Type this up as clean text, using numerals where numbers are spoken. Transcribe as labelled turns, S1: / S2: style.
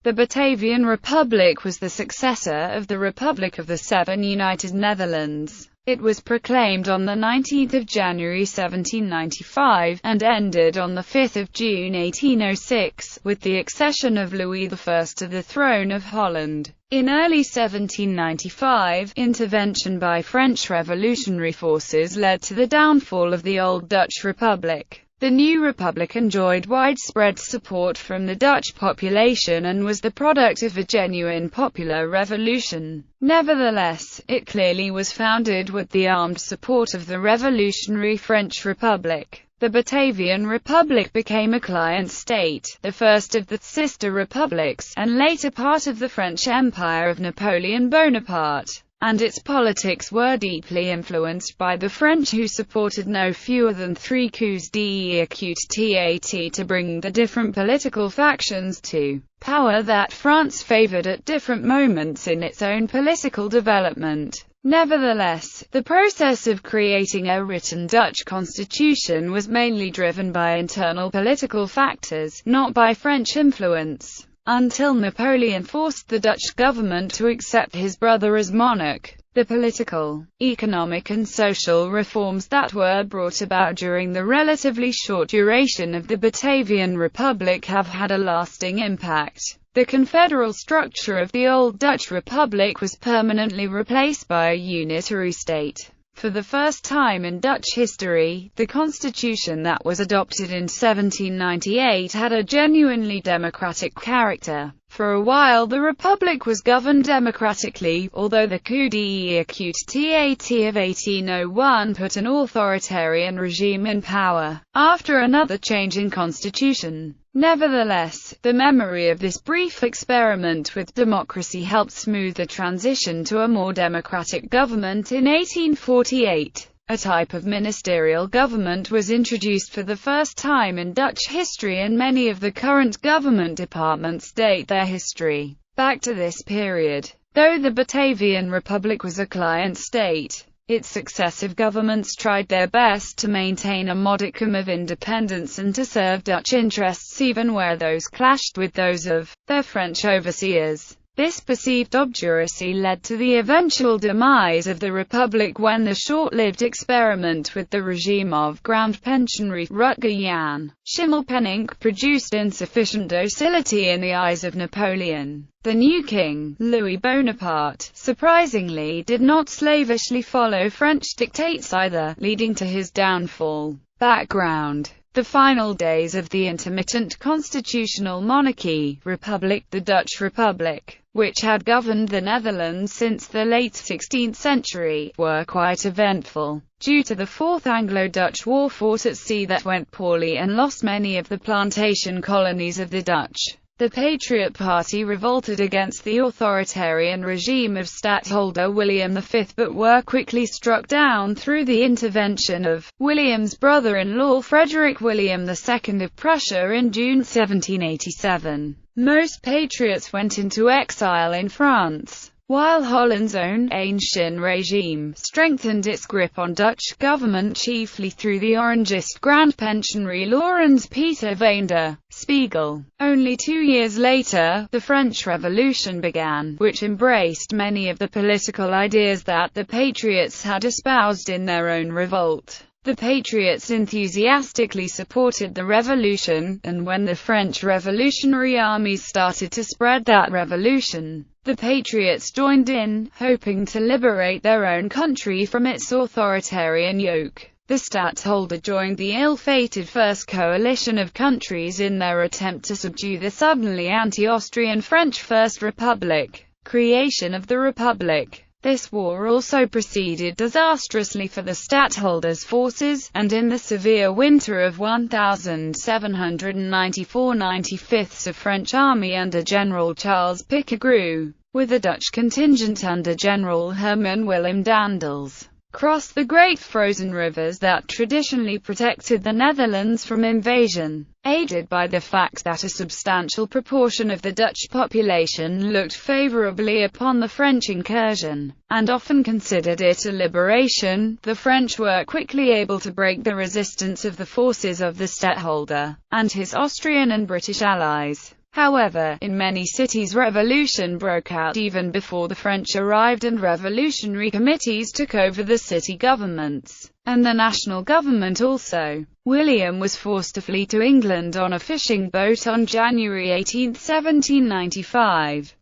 S1: The Batavian Republic was the successor of the Republic of the Seven United Netherlands. It was proclaimed on 19 January 1795, and ended on 5 June 1806, with the accession of Louis I to the throne of Holland. In early 1795, intervention by French revolutionary forces led to the downfall of the old Dutch Republic. The new republic enjoyed widespread support from the Dutch population and was the product of a genuine popular revolution. Nevertheless, it clearly was founded with the armed support of the revolutionary French Republic. The Batavian Republic became a client state, the first of the sister republics, and later part of the French Empire of Napoleon Bonaparte. And its politics were deeply influenced by the French, who supported no fewer than 3 coups d'état to bring the different political factions to power that France favored at different moments in its own political development. Nevertheless, the process of creating a written Dutch constitution was mainly driven by internal political factors, not by French influence. Until Napoleon forced the Dutch government to accept his brother as monarch, the political, economic and social reforms that were brought about during the relatively short duration of the Batavian Republic have had a lasting impact. The confederal structure of the old Dutch Republic was permanently replaced by a unitary state. For the first time in Dutch history, the constitution that was adopted in 1798 had a genuinely democratic character. For a while the republic was governed democratically, although the coup d'état of 1801 put an authoritarian regime in power, after another change in constitution. Nevertheless, the memory of this brief experiment with democracy helped smooth the transition to a more democratic government in 1848. A type of ministerial government was introduced for the first time in Dutch history, and many of the current government departments date their history back to this period. Though the Batavian Republic was a client state, its successive governments tried their best to maintain a modicum of independence and to serve Dutch interests even where those clashed with those of their French overseers. This perceived obduracy led to the eventual demise of the Republic when the short-lived experiment with the regime of Grand Pensionary Rutger Jan Schimmelpenninck produced insufficient docility in the eyes of Napoleon. The new king, Louis Bonaparte, surprisingly did not slavishly follow French dictates either, leading to his downfall. Background: the final days of the intermittent constitutional monarchy, Republic, the Dutch Republic, which had governed the Netherlands since the late 16th century, were quite eventful. Due to the Fourth Anglo-Dutch War fought at sea that went poorly and lost many of the plantation colonies of the Dutch, the Patriot Party revolted against the authoritarian regime of Stadtholder William V, but were quickly struck down through the intervention of William's brother-in-law Frederick William II of Prussia in June 1787. Most patriots went into exile in France, while Holland's own Ancien regime strengthened its grip on Dutch government chiefly through the Orangist Grand Pensionary Laurens Peter van der Spiegel. Only 2 years later, the French Revolution began, which embraced many of the political ideas that the patriots had espoused in their own revolt. The patriots enthusiastically supported the revolution, and when the French revolutionary armies started to spread that revolution, the patriots joined in, hoping to liberate their own country from its authoritarian yoke. The Stadtholder joined the ill-fated First Coalition of countries in their attempt to subdue the suddenly anti-Austrian French First Republic. Creation of the Republic. This war also proceeded disastrously for the Stadtholder's forces, and in the severe winter of 1794-95 a French army under General Charles Pichegru, with a Dutch contingent under General Herman Willem Daendels, crossed the great frozen rivers that traditionally protected the Netherlands from invasion. Aided by the fact that a substantial proportion of the Dutch population looked favorably upon the French incursion, and often considered it a liberation, the French were quickly able to break the resistance of the forces of the Stadtholder and his Austrian and British allies. However, in many cities revolution broke out even before the French arrived, and revolutionary committees took over the city governments and the national government also. William was forced to flee to England on a fishing boat on January 18, 1795.